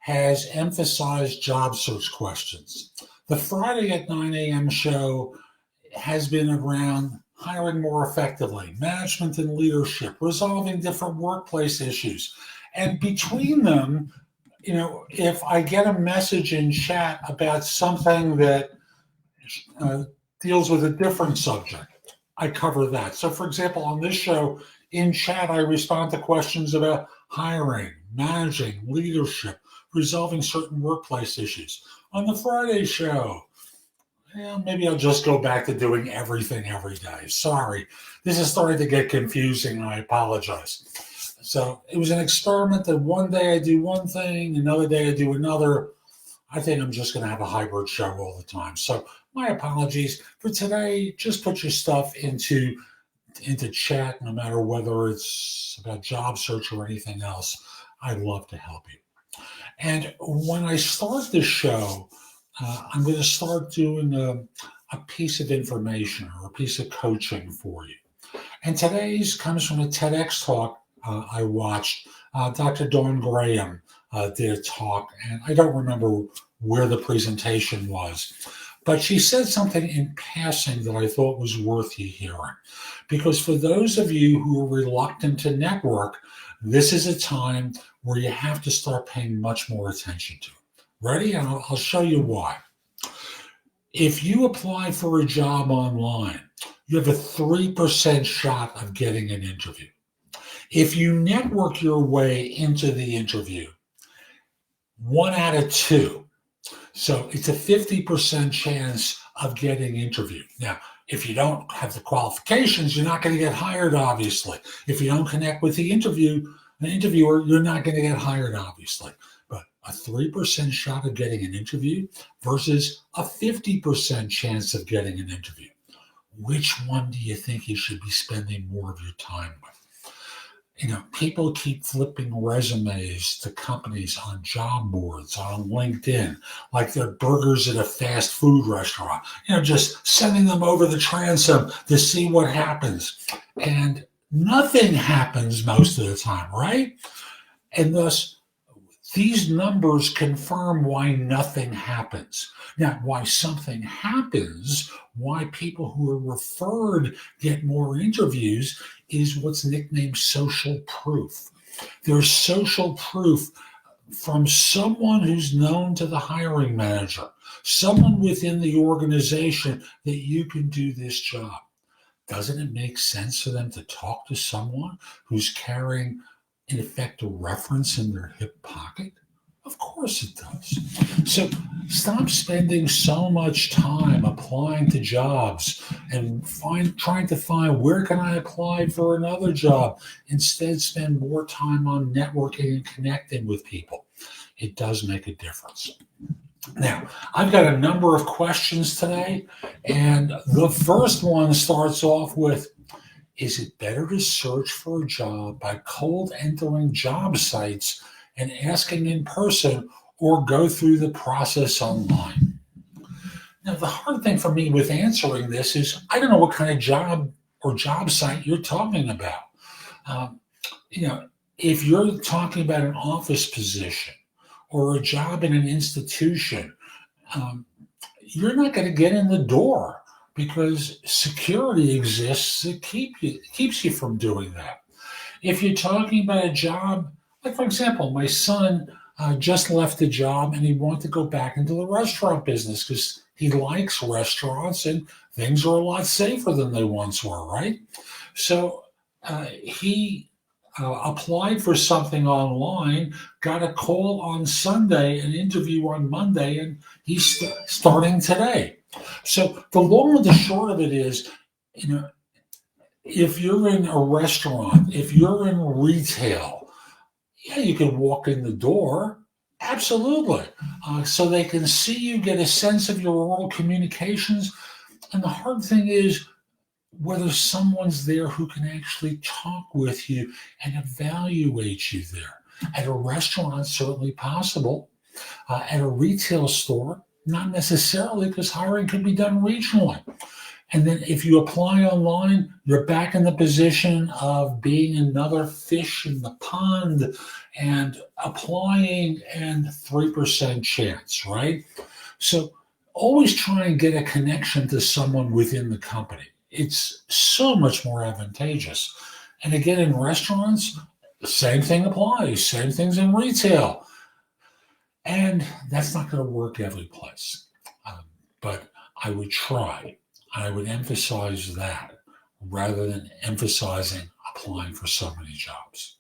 has emphasized job search questions. The Friday at 9 a.m. show has been around hiring more effectively, management and leadership, resolving different workplace issues. And between them, if I get a message in chat about something that uh, deals with a different subject, I cover that. So, for example, on this show, in chat, I respond to questions about hiring, managing, leadership, resolving certain workplace issues. On the Friday show, maybe I'll just go back to doing everything every day. Sorry, this is starting to get confusing, and I apologize. So it was an experiment that one day I do one thing, another day I do another. I think I'm just going to have a hybrid show all the time. So my apologies for today. Just put your stuff into chat, no matter whether it's about job search or anything else. I'd love to help you. And when I start the show, I'm going to start doing a piece of information or a piece of coaching for you. And today's comes from a TEDx talk I watched. Dr. Dawn Graham did a talk, and I don't remember where the presentation was, but she said something in passing that I thought was worth you hearing. Because for those of you who are reluctant to network, this is a time where you have to start paying much more attention to it. Ready? And I'll show you why. If you apply for a job online, you have a 3% shot of getting an interview. If you network your way into the interview, 1 out of 2. So it's a 50% chance of getting interviewed. Now, if you don't have the qualifications, you're not going to get hired, obviously. If you don't connect with the interviewer, you're not going to get hired, obviously. But a 3% shot of getting an interview versus a 50% chance of getting an interview. Which one do you think you should be spending more of your time with? People keep flipping resumes to companies on job boards, on LinkedIn, like they're burgers at a fast food restaurant, just sending them over the transom to see what happens. And nothing happens most of the time, right? And thus, these numbers confirm why nothing happens. Now, why something happens, why people who are referred get more interviews is what's nicknamed social proof. There's social proof from someone who's known to the hiring manager, someone within the organization that you can do this job. Doesn't it make sense for them to talk to someone who's carrying, in effect, a reference in their hip pocket? Of course it does. So stop spending so much time applying to jobs and trying to find where can I apply for another job. Instead, spend more time on networking and connecting with people. It does make a difference. Now, I've got a number of questions today, and the first one starts off with, is it better to search for a job by cold entering job sites and asking in person, or go through the process online? Now, the hard thing for me with answering this is I don't know what kind of job or job site you're talking about. If you're talking about an office position or a job in an institution, you're not going to get in the door because security exists that keeps you from doing that. If you're talking about a job, like, for example, my son just left a job and he wanted to go back into the restaurant business because he likes restaurants and things are a lot safer than they once were, right? So he applied for something online, got a call on Sunday, an interview on Monday, and he's starting today. So the long and the short of it is, if you're in a restaurant, if you're in retail, yeah, you can walk in the door, absolutely. So they can see you, get a sense of your oral communications. And the hard thing is whether someone's there who can actually talk with you and evaluate you there. At a restaurant, certainly possible. At a retail store, not necessarily, because hiring could be done regionally. And then if you apply online, you're back in the position of being another fish in the pond and applying and 3% chance, right? So always try and get a connection to someone within the company. It's so much more advantageous. And again, in restaurants, the same thing applies, same things in retail. And that's not going to work every place. But I would try. I would emphasize that rather than emphasizing applying for so many jobs.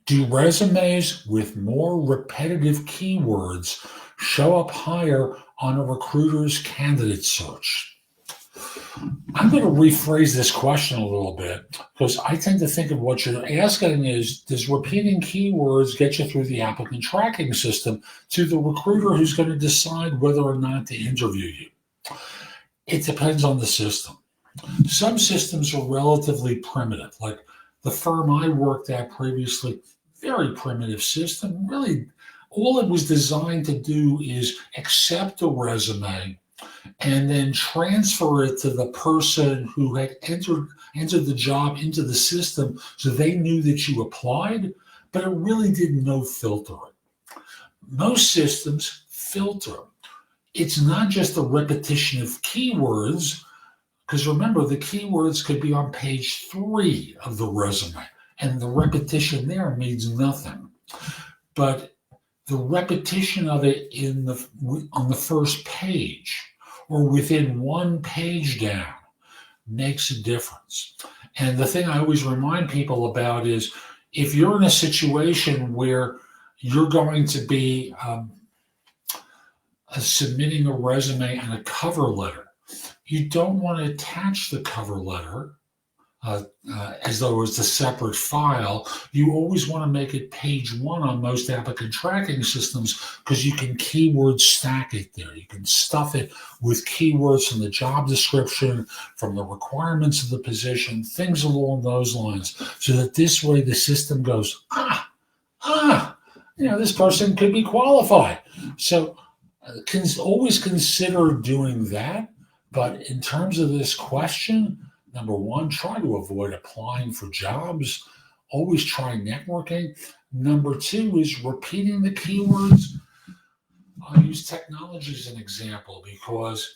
Do resumes with more repetitive keywords show up higher on a recruiter's candidate search? I'm going to rephrase this question a little bit because I tend to think of what you're asking is, does repeating keywords get you through the applicant tracking system to the recruiter who's going to decide whether or not to interview you? It depends on the system. Some systems are relatively primitive, like the firm I worked at previously, very primitive system. Really, all it was designed to do is accept a resume and then transfer it to the person who had entered the job into the system so they knew that you applied, but it really did no filtering. Most systems filter. It's not just a repetition of keywords, because remember, the keywords could be on page 3 of the resume, and the repetition there means nothing. But the repetition of it on the first page or within one page down makes a difference. And the thing I always remind people about is if you're in a situation where you're going to be submitting a resume and a cover letter, you don't want to attach the cover letter as though it's a separate file. You always want to make it page 1 on most applicant tracking systems because you can keyword stack it there. You can stuff it with keywords from the job description, from the requirements of the position, things along those lines, so that this way the system goes, this person could be qualified. So always consider doing that. But in terms of this question, number 1, try to avoid applying for jobs. Always try networking. Number 2 is repeating the keywords. I'll use technology as an example because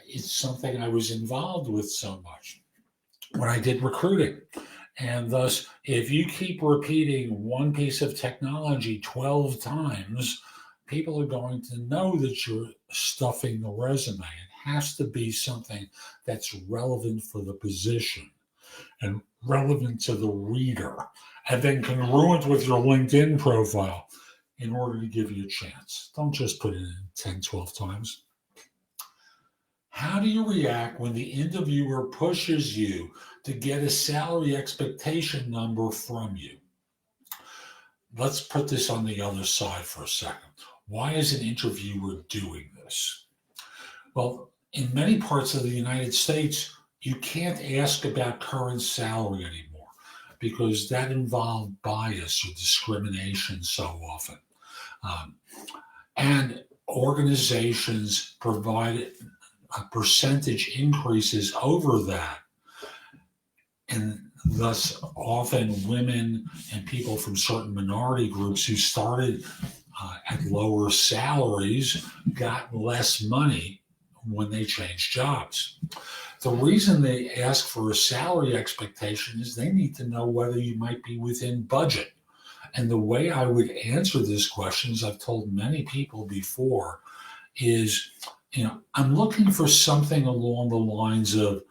it's something I was involved with so much when I did recruiting. And thus, if you keep repeating one piece of technology 12 times, people are going to know that you're stuffing the resume. It has to be something that's relevant for the position and relevant to the reader, and then congruent with your LinkedIn profile in order to give you a chance. Don't just put it in 10, 12 times. How do you react when the interviewer pushes you to get a salary expectation number from you? Let's put this on the other side for a second. Why is an interviewer doing this? Well, in many parts of the United States, you can't ask about current salary anymore because that involved bias or discrimination so often. And organizations provide percentage increases over that. And thus, often women and people from certain minority groups who started at lower salaries got less money when they changed jobs. The reason they ask for a salary expectation is they need to know whether you might be within budget. And the way I would answer this question, as I've told many people before, is, I'm looking for something along the lines of,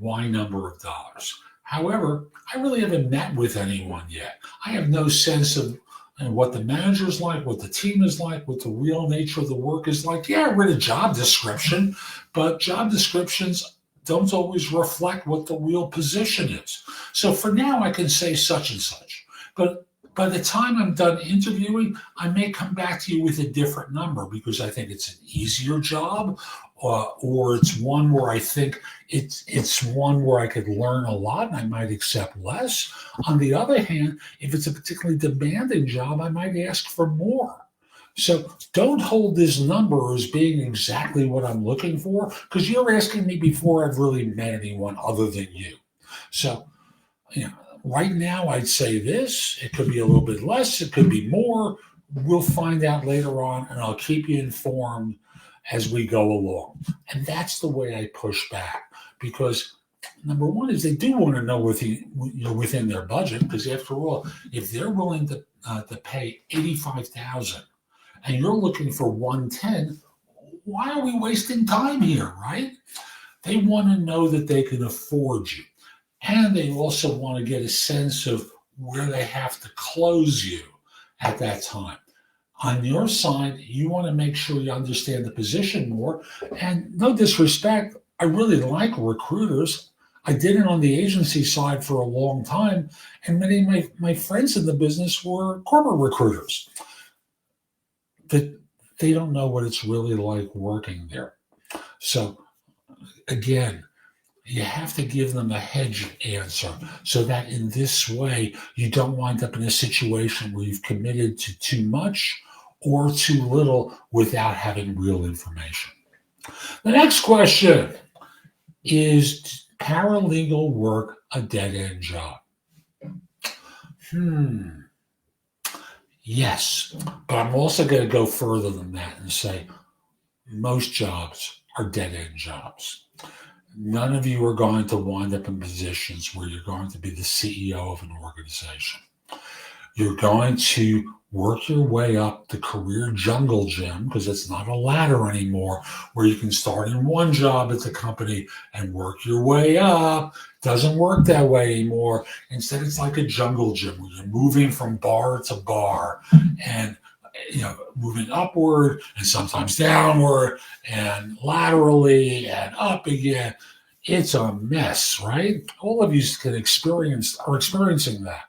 Y number of dollars. However, I really haven't met with anyone yet. I have no sense of what the manager's like, what the team is like, what the real nature of the work is like. Yeah, I read a job description, but job descriptions don't always reflect what the real position is. So for now, I can say such and such. But by the time I'm done interviewing, I may come back to you with a different number because I think it's an easier job, or it's one where I think it's one where I could learn a lot and I might accept less. On the other hand, if it's a particularly demanding job, I might ask for more. So don't hold this number as being exactly what I'm looking for, because you're asking me before I've really met anyone other than you. So, you know, right now I'd say this. It could be a little bit less, it could be more. We'll find out later on, and I'll keep you informed as we go along. And that's the way I push back, because number one is they do want to know you're within their budget, because after all, if they're willing to pay 85,000 and you're looking for 110, why are we wasting time here, right? They want to know that they can afford you. And they also want to get a sense of where they have to close you at that time. On your side, you want to make sure you understand the position more. And no disrespect, I really like recruiters. I did it on the agency side for a long time, and many of my friends in the business were corporate recruiters. But they don't know what it's really like working there. So again, you have to give them a hedge answer, so that in this way you don't wind up in a situation where you've committed to too much or too little without having real information. The next question is: paralegal work a dead end job? Yes, but I'm also going to go further than that and say most jobs are dead end jobs. None of you are going to wind up in positions where you're going to be the CEO of an organization. You're going to work your way up the career jungle gym, because it's not a ladder anymore where you can start in one job at the company and work your way up. Doesn't work that way anymore. Instead, it's like a jungle gym where you're moving from bar to bar and moving upward and sometimes downward and laterally and up again. It's a mess, right? All of you are experiencing that.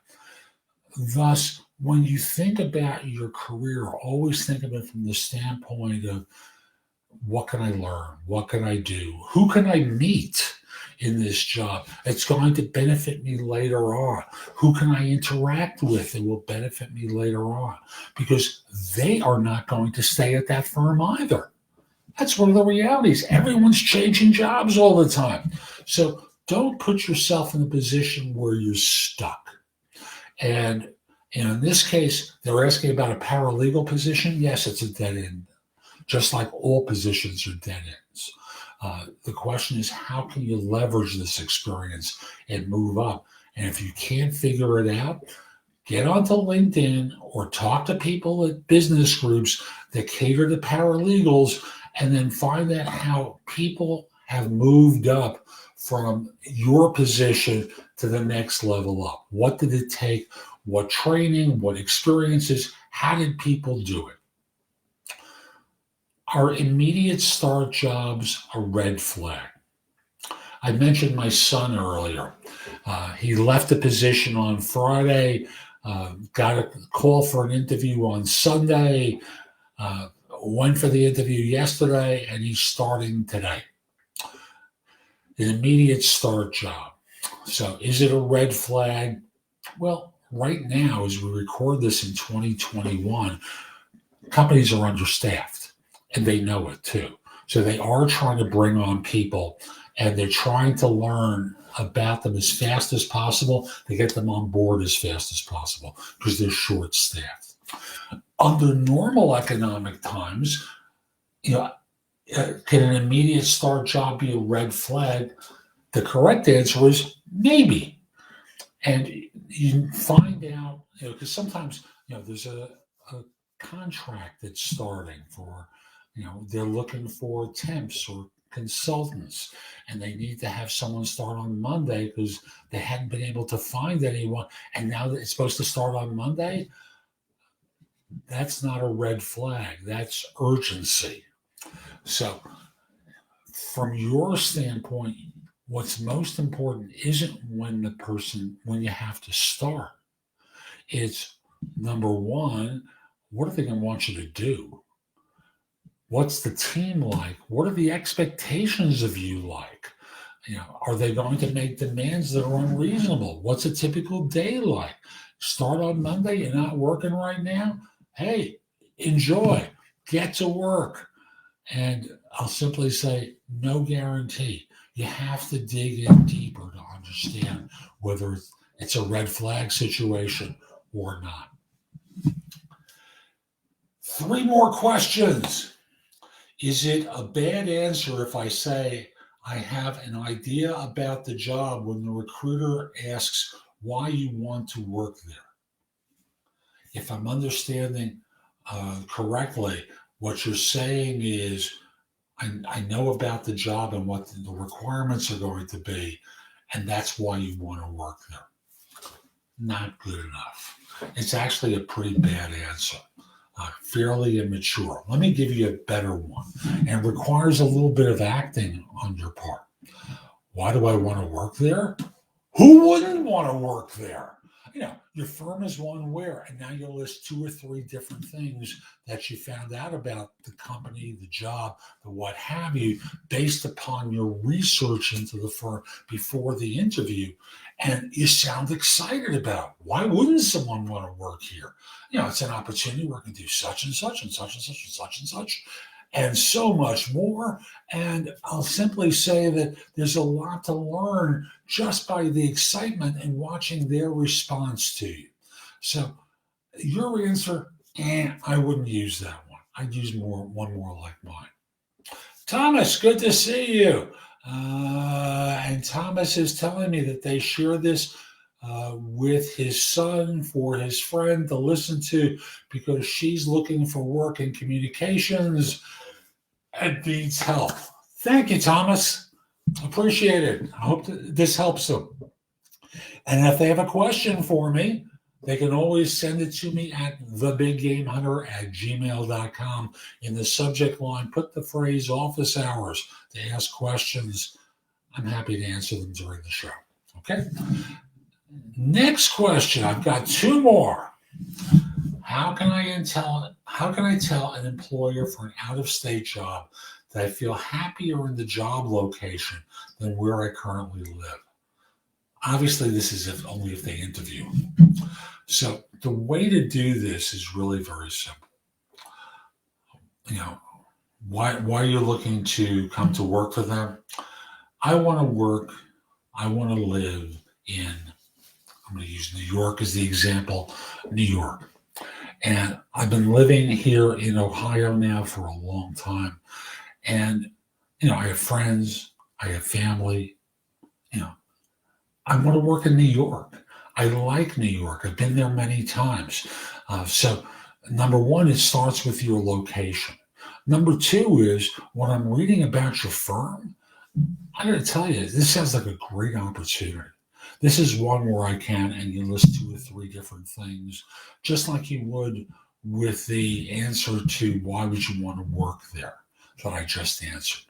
Thus, when you think about your career, always think of it from the standpoint of what can I learn? What can I do? Who can I meet in this job? It's going to benefit me later on. Who can I interact with that will benefit me later on? Because they are not going to stay at that firm either. That's one of the realities. Everyone's changing jobs all the time. So don't put yourself in a position where you're stuck. And in this case, they're asking about a paralegal position. Yes, it's a dead end, just like all positions are dead ends. The question is, how can you leverage this experience and move up? And if you can't figure it out, get onto LinkedIn or talk to people at business groups that cater to paralegals, and then find out how people have moved up from your position to the next level up. What did it take? What training? What experiences? How did people do it? Are immediate start jobs a red flag? I mentioned my son earlier. He left the position on Friday, got a call for an interview on Sunday, went for the interview yesterday, and he's starting today. An immediate start job. So is it a red flag? Well, right now, as we record this in 2021, companies are understaffed, and they know it too. So they are trying to bring on people, and they're trying to learn about them as fast as possible to get them on board as fast as possible, because they're short-staffed. Under normal economic times, can an immediate start job be a red flag? The correct answer is maybe. And you find out, because sometimes, there's a contract that's starting for, they're looking for temps or consultants, and they need to have someone start on Monday because they hadn't been able to find anyone. And now that it's supposed to start on Monday, that's not a red flag. That's urgency. So from your standpoint, what's most important isn't when you have to start. It's number one, what are they going to want you to do? What's the team like? What are the expectations of you like? Are they going to make demands that are unreasonable? What's a typical day like? Start on Monday, you're not working right now? Hey, enjoy, get to work. And I'll simply say, no guarantee. You have to dig in deeper to understand whether it's a red flag situation or not. 3 more questions. Is it a bad answer if I say I have an idea about the job when the recruiter asks why you want to work there? If I'm understanding correctly, what you're saying is, I know about the job and what the requirements are going to be, and that's why you want to work there. Not good enough. It's actually a pretty bad answer, fairly immature. Let me give you a better one, and it requires a little bit of acting on your part. Why do I want to work there? Who wouldn't want to work there? Your firm is one where, and now you'll list 2 or 3 different things that you found out about the company, the job, the what have you, based upon your research into the firm before the interview. And you sound excited about it. Why wouldn't someone want to work here? It's an opportunity where I can do such and such and such and such and such and such, and so much more. And I'll simply say that there's a lot to learn just by the excitement and watching their response to you. So your answer, I wouldn't use that one. I'd use one more like mine. Thomas, good to see you. And Thomas is telling me that they share this with his son for his friend to listen to because she's looking for work in communications and needs help. Thank you, Thomas. Appreciate it. I hope this helps them. And if they have a question for me, they can always send it to me at thebiggamehunter@gmail.com. In the subject line, put the phrase office hours to ask questions. I'm happy to answer them during the show. Okay? Next question. I've got 2 more. How can I tell an employer for an out-of-state job that I feel happier in the job location than where I currently live? Obviously, this is only if they interview. So the way to do this is really very simple. Why you're looking to come to work for them? I want to live in, I'm going to use New York as the example, New York. And I've been living here in Ohio now for a long time. And, I have friends, I have family, I want to work in New York. I like New York. I've been there many times. So number 1, it starts with your location. Number 2 is when I'm reading about your firm, I got to tell you, this sounds like a great opportunity. This is one where I can, and you list 2 or 3 different things, just like you would with the answer to why would you want to work there that I just answered.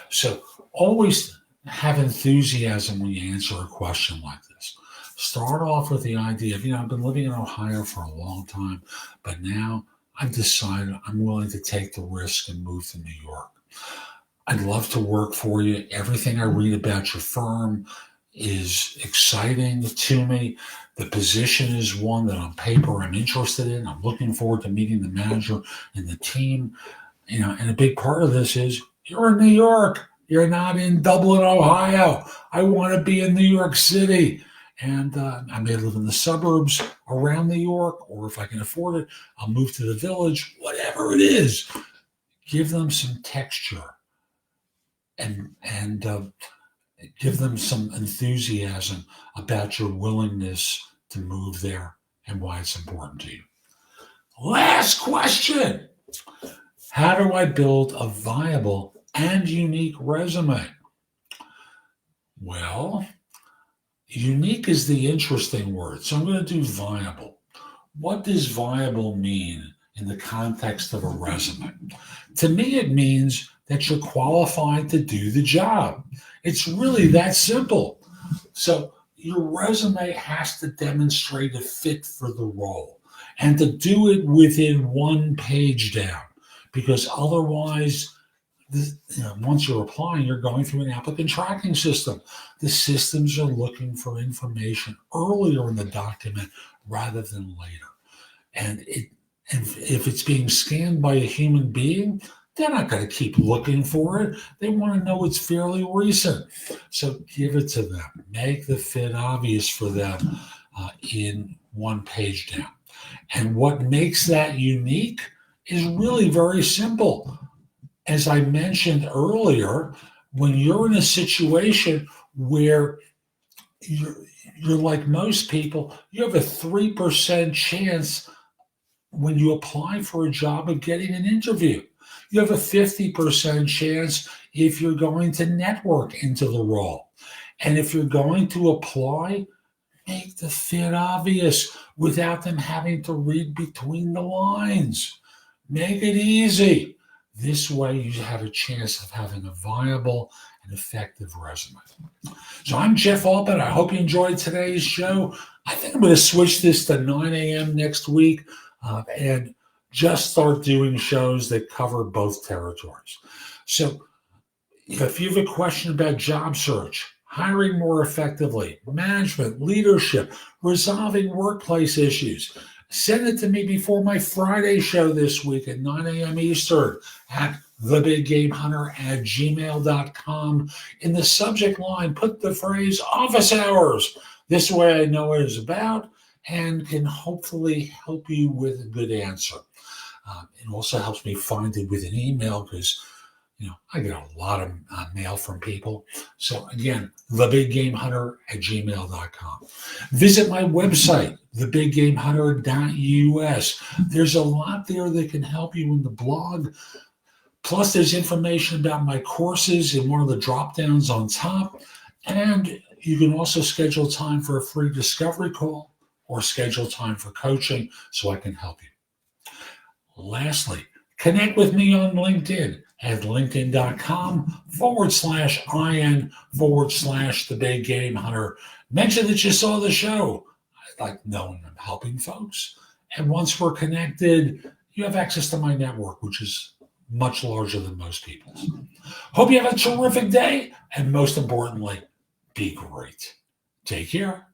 So always have enthusiasm when you answer a question like this. Start off with the idea of, I've been living in Ohio for a long time, but now I've decided I'm willing to take the risk and move to New York. I'd love to work for you. Everything I read about your firm is exciting to me. The position is one that on paper I'm interested in. I'm looking forward to meeting the manager and the team. And a big part of this is you're in New York. You're not in Dublin, Ohio. I want to be in New York City. And I may live in the suburbs around New York, or if I can afford it, I'll move to the village, whatever it is. Give them some texture and give them some enthusiasm about your willingness to move there and why it's important to you. Last question. How do I build a viable and unique resume? Well, unique is the interesting word, so I'm going to do viable. What does viable mean in the context of a resume? To me, it means that you're qualified to do the job. It's really that simple. So your resume has to demonstrate a fit for the role and to do it within 1 page down, because otherwise, once you're applying, you're going through an applicant tracking system. The systems are looking for information earlier in the document rather than later. And And if it's being scanned by a human being, they're not going to keep looking for it. They want to know it's fairly recent. So give it to them. Make the fit obvious for them in one page down. And what makes that unique is really very simple. As I mentioned earlier, when you're in a situation where you're like most people, you have a 3% chance when you apply for a job of getting an interview. You have a 50% chance if you're going to network into the role. And if you're going to apply, make the fit obvious without them having to read between the lines. Make it easy. This way you have a chance of having a viable and effective resume. So I'm Jeff Altman. I hope you enjoyed today's show. I think I'm going to switch this to 9 a.m. next week and just start doing shows that cover both territories. So if you have a question about job search, hiring more effectively, management, leadership, resolving workplace issues, send it to me before my Friday show this week at 9 a.m. Eastern at thebiggamehunter@gmail.com. In the subject line, put the phrase office hours. This way I know what it's about and can hopefully help you with a good answer. It also helps me find it with an email because I get a lot of mail from people. So again, thebiggamehunter@gmail.com. Visit my website, thebiggamehunter.us. There's a lot there that can help you in the blog. Plus, there's information about my courses in one of the drop downs on top. And you can also schedule time for a free discovery call or schedule time for coaching so I can help you. Lastly, connect with me on LinkedIn at linkedin.com/IN/The Big Game Hunter. Mention that you saw the show. I like knowing I'm helping folks. And once we're connected, you have access to my network, which is much larger than most people's. Hope you have a terrific day. And most importantly, be great. Take care.